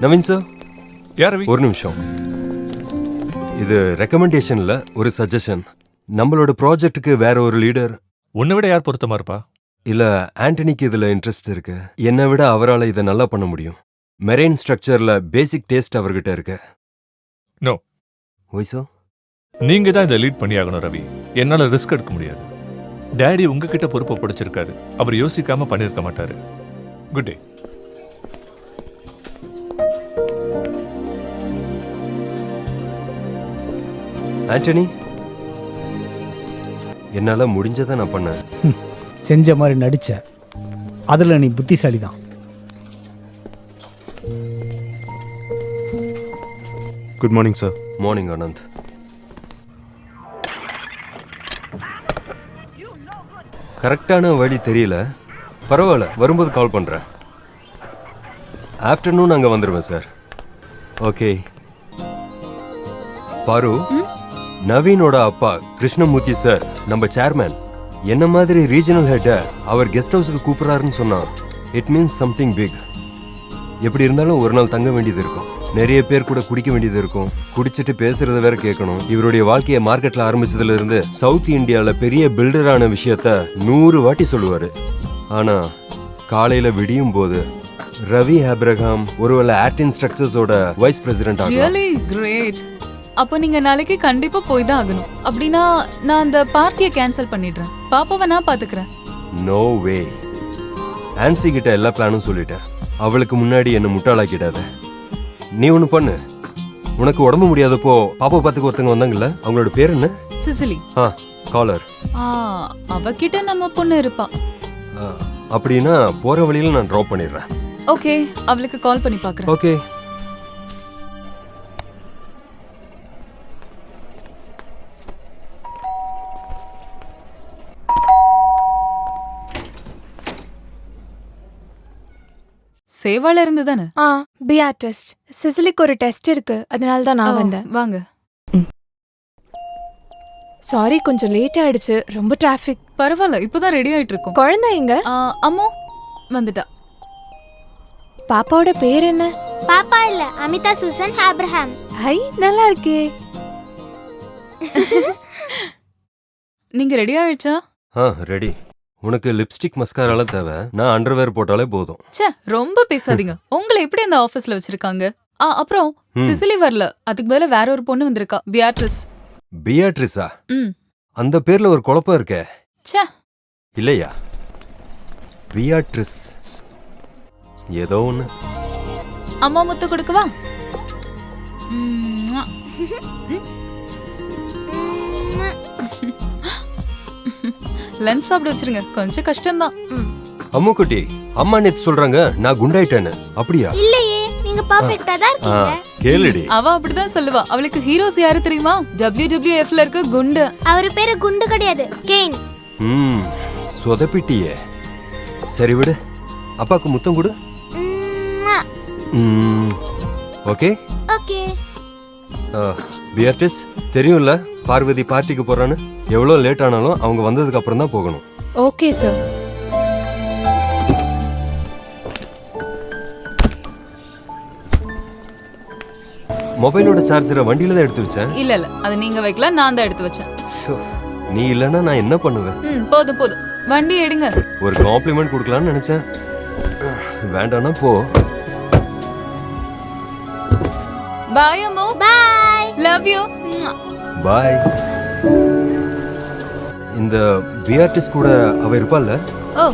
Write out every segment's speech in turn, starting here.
Naveen sir, யார் ரவி? ஒரு நிமிஷம். இது ரெக்கமெண்டேஷன்ல ஒரு சஜஷன். நம்மளோட ப்ராஜெக்ட்டுக்கு வேற ஒரு லீடர். உன்னை விட யார் பொருத்தமா இருப்பா? இல்ல, ஆண்டனிக்கு இதுல இன்ட்ரெஸ்ட் இருக்கு. என்னை விட அவரால் இதை நல்லா பண்ண முடியும். மெரைன் ஸ்ட்ரக்சர்ல பேசிக் டேஸ்ட் அவர்கிட்ட இருக்கு. நோ. Why sir? நீங்க தான் இதை லீட் பண்ணியாகணும் ரவி. என்னால ரிஸ்க் எடுக்க முடியாது. டேடி உங்ககிட்ட பொறுப்பை பிடிச்சிருக்காரு. அவர் யோசிக்காம பண்ணிருக்க மாட்டாரு. Good day. ஆண்டனி, என்னால முடிஞ்சதை நான் பண்ணேன். செஞ்ச மாதிரி நடிச்ச, அதில் நீ புத்திசாலி தான். Good morning sir. Morning Anand. கரெக்டான வழி தெரியல. பரவாயில்ல, வரும்போது கால் பண்றேன். ஆஃப்டர்நூன் அங்கே வந்துடுவேன் சார். ஓகே. பாரு, நவீனோட அப்பா கிருஷ்ணமூர்த்தி சார் நம்ம சேர்மேன். என்ன மாதிரி ரீஜனல் ஹெட்ட அவர் கெஸ்ட் ஹவுஸுக்கு கூப்பிடுறாருன்னு சொன்னா இட் மீன்ஸ் சம்திங் பிக். எப்படி இருந்தாலும் ஒரு நாள் தங்க வேண்டியது இருக்கும். நிறைய பேர் கூட குடிக்க வேண்டியது இருக்கும். குடிச்சிட்டு பேசுறத வேற கேட்கணும். இவருடைய வாழ்க்கையை மார்க்கெட்ல ஆரம்பிச்சதுல இருந்து சவுத் இந்தியால பெரிய பில்டரான விஷயத்த 100 வாட்டி சொல்லுவாரு. ஆனா காலையில விடியும் போது ரவி ஆப்ரஹாம் ஒருவேளை ஆர்டின் ஸ்ட்ரக்சர்ஸோட வைஸ் பிரசிடென்ட் ஆகலாம். Really great. அப்போ நீங்க நாளைக்கு கண்டிப்பா போய் தான் ஆகணும். அப்படின்னா நான் அந்த பார்ட்டியை கேன்சல் பண்ணிடுறேன். பாப்பாவை நான் பாத்துக்கிறேன். நோ வே. ஆன்சி கிட்ட எல்லா பிளானும் சொல்லிட்டேன். அவளுக்கு முன்னாடி என்ன முட்டாளாக்கிடாத. நீ ஒண்ணு பண்ணு. உனக்கு உடம்பு முடியாதப்போ பாப்பா பார்த்துக்க ஒருத்தங்க வந்தாங்கல்ல, அவங்களோட பேர் என்ன? சிசிலி. காலர். அவகிட்ட நம்ம பொண்ணு இருப்பா. அப்படின்னா போற வழியில நான் ட்ராப் பண்ணிடுறேன். ஓகே, அவளுக்கு கால் பண்ணி பாக்குறேன். ஓகே. சேவால இருந்து தானே? PR test. சிசிலிக்கு ஒரு டெஸ்ட் இருக்கு, அதனால தான் நான் வந்தேன். வாங்க. சாரி, கொஞ்சம் லேட் ஆயிடுச்சு. ரொம்ப டிராஃபிக். பரவாயில்ல, இப்போதான் ரெடி ஆயிட்டு இருக்கோம். குழந்தை எங்க? அம்மோ வந்துட்டா. பாப்பாவோட பேர் என்ன? பாப்பா இல்ல, அமிதா சூசன் ஆப்ரஹாம். ஹை, நல்லா இருக்கே. நீங்க ரெடி ஆயிடுச்சா? ரெடி. உனக்கு லிப்ஸ்டிக் மஸ்காராலாம் தேவை. நான் அண்டர்வேர் போட்டாலே போதும். ச்சே, ரொம்ப பேசாதீங்க. உங்களை எப்படி அந்த ஆபீஸ்ல வச்சிருக்காங்க? அப்புறம் சிசிலி வரல, அதுக்கு பதிலா வேற ஒரு பொண்ணு வந்திருக்கா, பியாட்ரிஸ். பியாட்ரிஸா? அந்த பேர்ல ஒரு குழப்பம் இருக்கே. ச்சே. இல்லையா? பியாட்ரிஸ் ஏதோ ஒண்ணு. அம்மா முத்து கொடுக்கவா? லஞ்ச் சாப்பிட வச்சிருங்க, கொஞ்சம் கஷ்டம்தான். அம்முக்குட்டி, அம்மா நேத்து சொல்றாங்க நான் குண்டாயிட்டேன்னு. அப்படியா? இல்லையே, நீங்க பெர்ஃபெக்ட்டா தான் இருக்கீங்க. கேளுடி. அவ அப்படிதான் சொல்லுவா. அவளுக்கு ஹீரோஸ் யாரு தெரியுமா? WWFல இருக்க குண்டு. அவர் பேரு குண்டு கிடையாது, கெயின். சொதப்பிட்டியே. சரி விடு, அப்பாக்கு முத்தம் கொடு. Okay okay. பியாட்ரிஸ், தெரியும்ல பார்வதி பார்ட்டிக்கு போறான்னு. எவ்வளோ லேட் ஆனாலும் அவங்க வந்ததுக்கு அப்புறம் தான் போகணும். Okay sir. மொபைலோட சார்ஜரை வண்டியில தான் எடுத்து வச்சேன். இல்ல இல்ல, அது நீங்க வைக்கல, நான் தான் எடுத்து வச்சேன். நீ இல்லனா நான் என்ன பண்ணுவேன்? போதும் போதும், வண்டி எடுங்க. ஒரு காம்ப்ளிமெண்ட் கொடுக்கலாம்னு நினைச்சேன். வேண்டானா போ. Bye Ammu. Bye. Love you. Bye. இந்த பியாட்ரிஸ் கூட அவ இருப்பாள்ல? ஓ.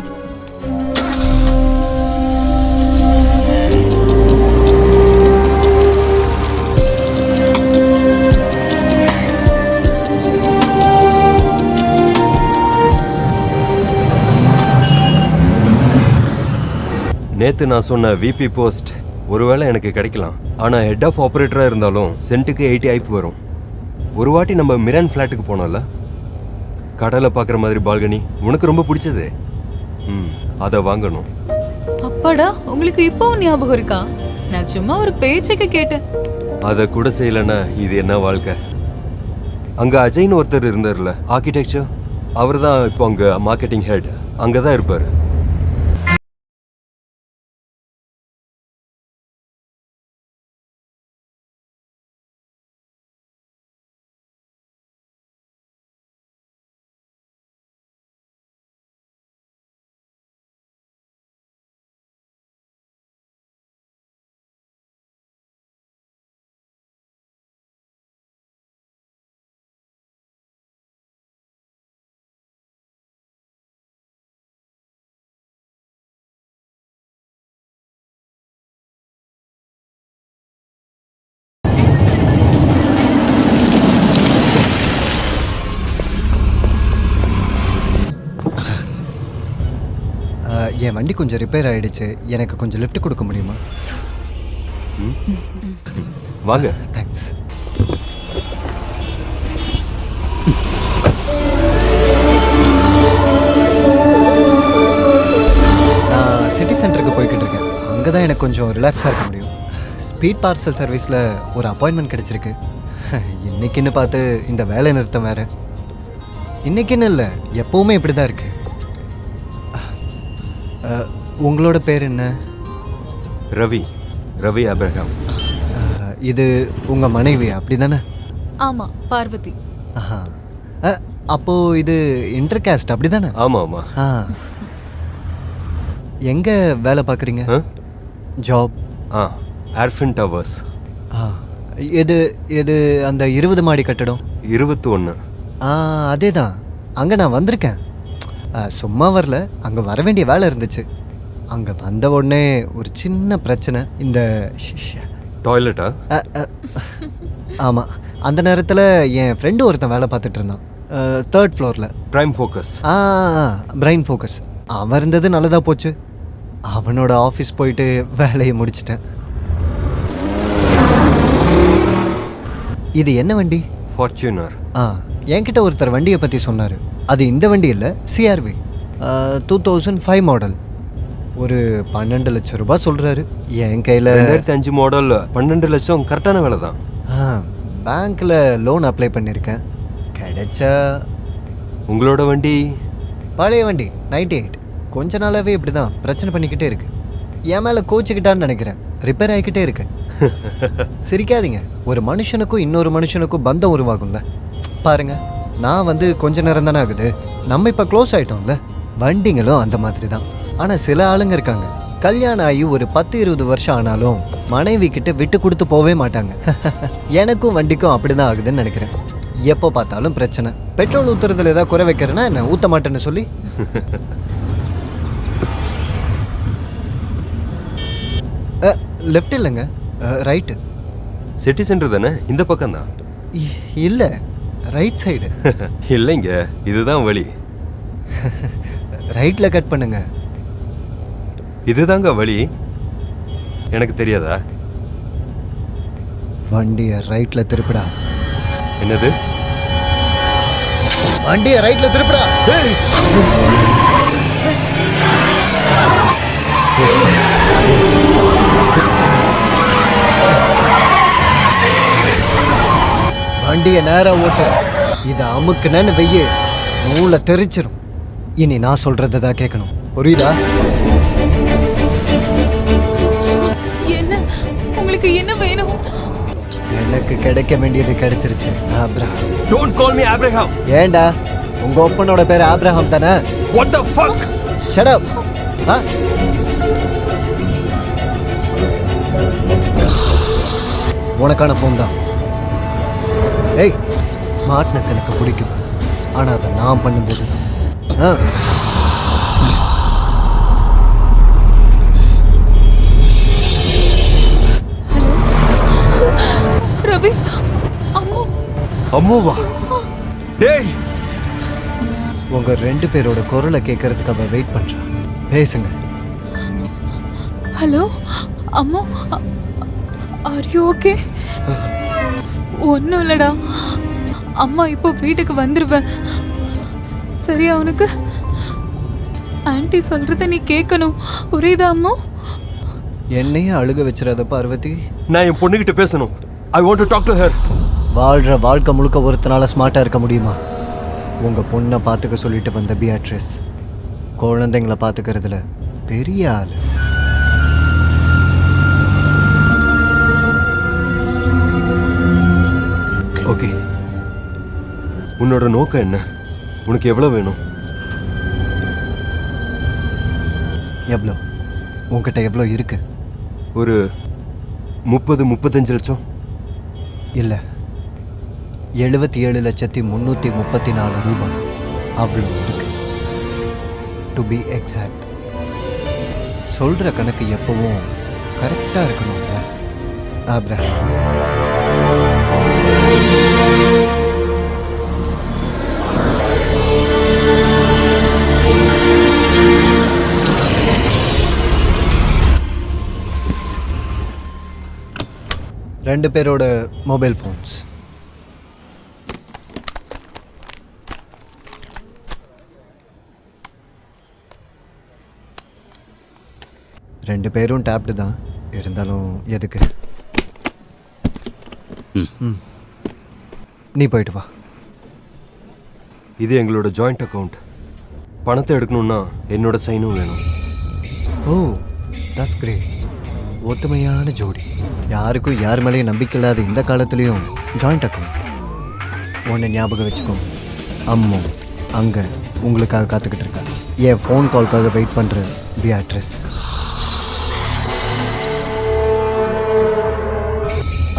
நேத்து நான் சொன்ன விபி போஸ்ட் ஒருவேளை எனக்கு கிடைக்கலாம். ஆனா ஹெட் ஆஃப் ஆபரேட்டரா இருந்தாலும் சென்ட்டுக்கு 80 ஐப் வரும். ஒரு வாட்டி நம்ம மிரான் ஃபிளாட்டுக்கு போனோம்ல, கடலை பார்க்குற மாதிரி பால்கனி, உனக்கு ரொம்ப பிடிச்சது. அதை வாங்கணும். அப்பாடா, உங்களுக்கு இப்பவும் ஞாபகம் இருக்கா? நான் சும்மா ஒரு பேச்சுக்கு கேட்டேன். அதை கூட செய்யலன்னா இது என்ன வாழ்க்கை? அங்க அஜய்னு ஒருத்தர் இருந்தார்ல, ஆர்கிடெக்சர், அவர் தான் இப்போ அங்க மார்க்கெட்டிங் ஹெட். அங்கதான் இருப்பாரு. என் வண்டி கொஞ்சம் ரிப்பேர் ஆயிடுச்சு, எனக்கு கொஞ்சம் லிஃப்ட் கொடுக்க முடியுமா? வாங்க. தேங்க்ஸ். நான் சிட்டி சென்டருக்கு போய்கிட்டு இருக்கேன். அங்கே தான் எனக்கு கொஞ்சம் ரிலாக்ஸாக இருக்க முடியும். ஸ்பீட் பார்சல் சர்வீஸில் ஒரு அப்பாயின்மெண்ட் கிடச்சிருக்கு. இன்னைக்குன்னு பார்த்து இந்த வேலை நிறுத்தம் வேறு. இன்னைக்குன்னு இல்லை, எப்போவுமே இப்படி தான் இருக்கு. உங்களோட பேர் என்ன? ரவி. ரவி ஆபிரகாம். இது உங்கள் மனைவி அப்படி தானே? ஆமா, பார்வதி. ஆஹா. அப்போது இது இன்டர் கேஸ்ட் அப்படி தானே? ஆமாம் ஆமாம். ஆ. எங்கே வேலை பார்க்குறீங்க? ஜாப்? ஏர்ஃபின் டவர்ஸ். எது எது அந்த 20 மாடி கட்டடம்? 21. அதே தான். அங்கே நான் வந்திருக்கேன். சும்மா வரல, அங்கே வர வேண்டிய வேலை இருந்துச்சு. அங்கே வந்த உடனே ஒரு சின்ன பிரச்சனை. இந்த டாய்லெட்டா? ஆமாம், அந்த நேரத்தில் என் ஃப்ரெண்டு ஒருத்தன் வேலை பார்த்துட்டு இருந்தான் 3rd ஃப்ளோரில். Prime focus. Brain focus. அவன் இருந்தது நல்லதாக போச்சு. அவனோட ஆஃபீஸ் போயிட்டு வேலையை முடிச்சிட்டேன். இது என்ன வண்டி? ஃபார்ச்சுனர். என்கிட்ட ஒருத்தர் வண்டியை பற்றி சொன்னார். அது இந்த வண்டி இல்லை, CRV 2005 மாடல். ஒரு 12 லட்சம் ரூபாய் சொல்கிறாரு. என் கையில் 2005 மாடல் 12 லட்சம் கரெக்டான வேலை தான். பேங்க்கில் லோன் அப்ளை பண்ணியிருக்கேன், கிடைச்சா. உங்களோட வண்டி? பழைய வண்டி 98. கொஞ்ச நாளாகவே இப்படி தான் பிரச்சனை பண்ணிக்கிட்டே இருக்கு. என் மேலே கோச்சிக்கிட்டான்னு நினைக்கிறேன். ரிப்பேர் ஆகிக்கிட்டே இருக்கு. சிரிக்காதீங்க, ஒரு மனுஷனுக்கும் இன்னொரு மனுஷனுக்கும் பந்தம் உருவாகும்ல. பாருங்க, நான் கொஞ்ச நேரம் தானே ஆகுது, நம்ம இப்போ க்ளோஸ் ஆகிட்டோம்ல. வண்டிங்களும் அந்த மாதிரி தான். ஆனால் சில ஆளுங்க இருக்காங்க, கல்யாணம் ஆகி ஒரு 10-20 வருஷம் ஆனாலும் மனைவி கிட்ட விட்டு கொடுத்து போவே மாட்டாங்க. எனக்கும் வண்டிக்கும் அப்படி தான் ஆகுதுன்னு நினைக்கிறேன். எப்போ பார்த்தாலும் பிரச்சனை. பெட்ரோல் ஊற்றுறதுல ஏதாவது குறை வைக்கிறேன்னா என்ன ஊற்ற மாட்டேன்னு சொல்லி. லெஃப்ட் இல்லைங்க, ரைட்டு. சிட்டி சென்டர் தானே? இந்த பக்கம் தான். இல்லை, ரைட் சைடு. இல்லைங்க, இதுதான் வழி. ரைட்டில் கட் பண்ணுங்க. இதுதாங்க வழி. எனக்கு தெரியாதா? வண்டியை ரைட்டில் திருப்பிடா. என்னது? வண்டியை ரைட்டில் திருப்பிடா. வண்டியை நேரா ஓட்டு. இதை அமுக்குனேன்னு வெய்ய மூளை தெரிச்சிரும். இனி நான் சொல்றதை தான் கேட்கணும், புரியுதா? என்ன உங்களுக்கு என்ன வேணும்? எனக்கு கிடைக்க வேண்டியது கிடைச்சிருச்சு. Abraham. Don't call me Abraham. ஏண்டா, உங்க ஒப்பனோட பேர் ஆப்ரஹாம் தானே? What the fuck? Shut up. உனக்கான ஃபோன் தான். ஏய், ஸ்மார்ட்னஸ் எனக்கு பிடிக்கும், ஆனால் அதை நான் பண்ணும்போது தான். ஹலோ ரவி. அம்மு. அம்முவா? டேய், உங்க 2 பேரோட குரலை கேட்கறதுக்கு அவ வெயிட் பண்றா. பேசுங்க. Hello Ammu, are you okay? ஒன்றும் இல்லடா, அம்மா இப்போ வீட்டுக்கு வந்துடுவேன். சரியா உனக்கு? ஆன்ட்டி சொல்றத நீ கேட்கணும், புரியுதா அம்மு? என்னையும் அழுக வச்சிடாத பார்வதி. நான் என் பொண்ணுகிட்ட பேசணும். I want to talk to her. வாழ்ற வாழ்க்கை முழுக்க ஒருத்தனால ஸ்மார்ட்டா இருக்க முடியுமா? உங்க பொண்ணை பார்த்துக்க சொல்லிட்டு வந்த பியாட்ரிஸ் குழந்தைங்களை பார்த்துக்கிறதுல பெரிய ஆளு. ஓகே, உன்னோட நோக்கம் என்ன? உனக்கு எவ்வளவு வேணும்? எவ்வளோ? உங்ககிட்ட எவ்வளோ இருக்கு? ஒரு 30-35 லட்சம். இல்லை, 77,334 ரூபாய். அவ்வளோ இருக்கு, டு பி எக்ஸாக்ட். சொல்கிற கணக்கு எப்பவும் கரெக்டாக இருக்கணும்ல ஆப்ரஹாம். 2 பேரோட மொபைல் ஃபோன்ஸ். ரெண்டு பேரும் டேப்டு தான், இருந்தாலும் எதுக்கு? நீ போயிட்டு வா. இது எங்களோட ஜாயிண்ட் அக்கவுண்ட். பணத்தை எடுக்கணும்னா என்னோட சைனும் வேணும். ஓ, தட்ஸ் கிரேட். ஒத்துமையான ஜோடி. யாருக்கும் யார் மேலேயும் நம்பிக்கை இல்லாத இந்த காலத்துலேயும் ஜாயிண்ட் அக்கவுண்ட். ஒன்று ஞாபகம் வச்சுக்கோங்க, அம்மு அங்கே உங்களுக்காக காத்துக்கிட்டு இருக்கா. என் ஃபோன் கால்க்காக வெயிட் பண்ணுற பியாட்ரிஸ்.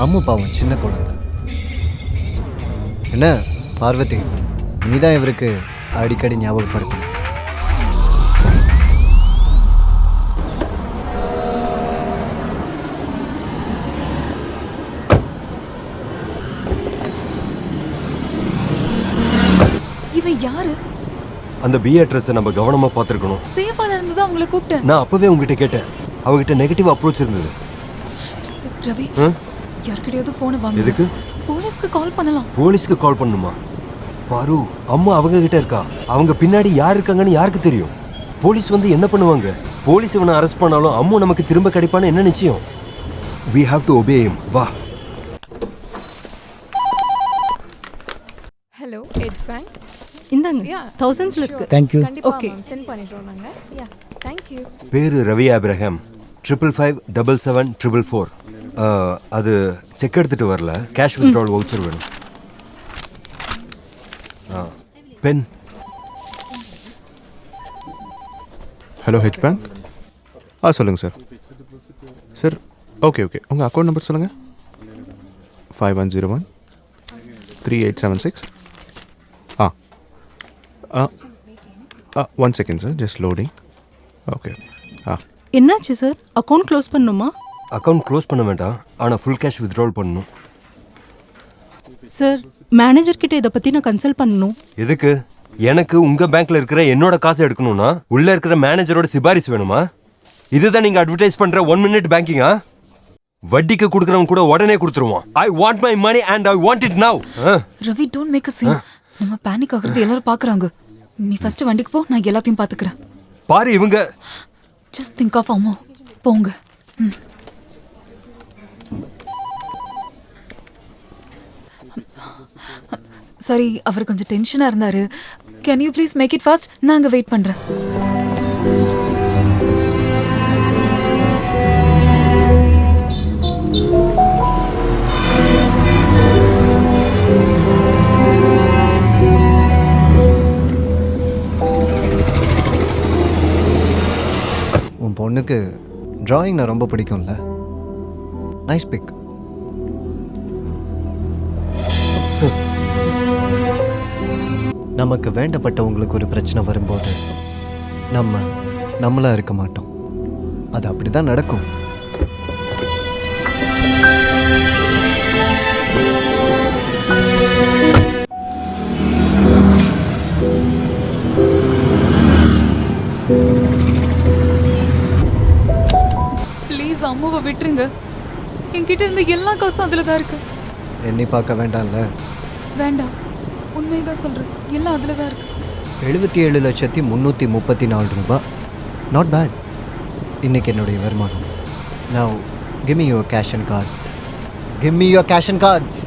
அம்மு பாவம் சின்ன குழந்தை. என்ன பார்வதி, நீ தான் இவருக்கு அடிக்கடி ஞாபகப்படுத்தணும். இவன் யாரு? அந்த பி அட்ரஸை நம்ம கவனமா பார்த்துருக்கணும். சேஃபால இருந்து தான் அவங்கள கூப்பிட்டேன். நான் அப்பவே உங்ககிட்ட கேட்டேன், அவகிட்ட நெகட்டிவ் அப்ரோச் இருந்தது. ரவி, ஆ? யார்கிட்டயாவது போனை வாங்க. எதுக்கு? போலீஸ்க்கு கால் பண்ணலாம். போலீஸ்க்கு கால் பண்ணுமா? பாரு, அம்மா அவங்க கிட்ட இருக்கா. அவங்க பின்னாடி யார் இருக்காங்கன்னு யாருக்கு தெரியும்? போலீஸ் வந்து என்ன பண்ணுவாங்க? போலீஸ் இவனை அரெஸ்ட் பண்ணாலும் அம்மு நமக்கு திரும்ப கிடைப்பான்னு என்ன நிச்சயம்? We have to obey him. வா. Hello, edge bank. இந்தாங்க, யா, தௌசண்ட்ஸ்ல இருக்கு. தேங்க்யூ. கண்டிப்பா Okay. மேம் சென்ட் பண்ணிடுறோம் நாங்க. யா, தேங்க் யூ. பேரு ரவி ஆப்ரஹாம். 5557744. அது செக் எடுத்துட்டு வரல. கேஷ் வித்ட்ராவல் வவுச்சர் வேணும். பென். Hello H bank. சொல்லுங்கள் சார். சார் ஓகே உங்கள் அக்கௌண்ட் நம்பர் சொல்லுங்கள். 5101 3876. 1 second sir, just loading. Okay. என்னாச்சு சார்? அக்கௌண்ட் க்ளோஸ் பண்ணணுமா? அக்கௌண்ட் க்ளோஸ் பண்ண வேண்டாம், ஆனால் ஃபுல் கேஷ் வித்ட்ராவல் பண்ணணும். சார், மேனேஜர் கிட்ட இதை பற்றி நான் கன்சல்ட் பண்ணணும். எதுக்கு? எனக்கு உங்க பேங்க்ல இருக்கிற என்னோட காசை எடுக்கணும்னா உள்ள இருக்கிற மேனேஜரோட சிபாரிசு வேணுமா? இதுதான் நீங்க அட்வர்டைஸ் பண்ற 1 minute பேங்கிங்கா? வட்டிக்கு கொடுக்கறவன் கூட உடனே கொடுத்துருவான். I want my money and I want it now. Ravi, don't make a scene. நம்ம பேனிக் ஆகுறது எல்லாரும் பாக்குறாங்க. நீ ஃபர்ஸ்ட் வண்டிக்கு போ, நான் எல்லாத்தையும் பாத்துக்கிறேன். பாரு, இவங்க ஜஸ்ட் திங்க் ஆஃப் அம்மோ. போங்க. சரி, அவர் கொஞ்சம் டென்ஷனா இருந்தாரு. Can you please make it fast? நான் அங்க வெயிட் பண்றேன். உன் பொண்ணுக்கு டிராயிங்னா ரொம்ப பிடிக்கும்ல? Nice pic. நமக்கு வேண்டப்பட்டவங்களுக்கு ஒரு பிரச்சனை வரும்போது நம்மளா இருக்க மாட்டோம். அது அப்படிதான் நடக்கும். ப்ளீஸ் அம்மாவை விட்டுருங்க. என்கிட்ட இருந்த எல்லா காசும் அதுல தான் இருக்கு. எண்ணி பார்க்க வேண்டாம்ல? வேண்டாம், உண்மைதான் சொல்றேன். எல்லாம் அதுல தான் இருக்கு. 77,334 ரூபாய். Not bad. இன்னைக்கு என்னுடைய வருமானம். Now give me your cash and cards. Give me your cash and cards.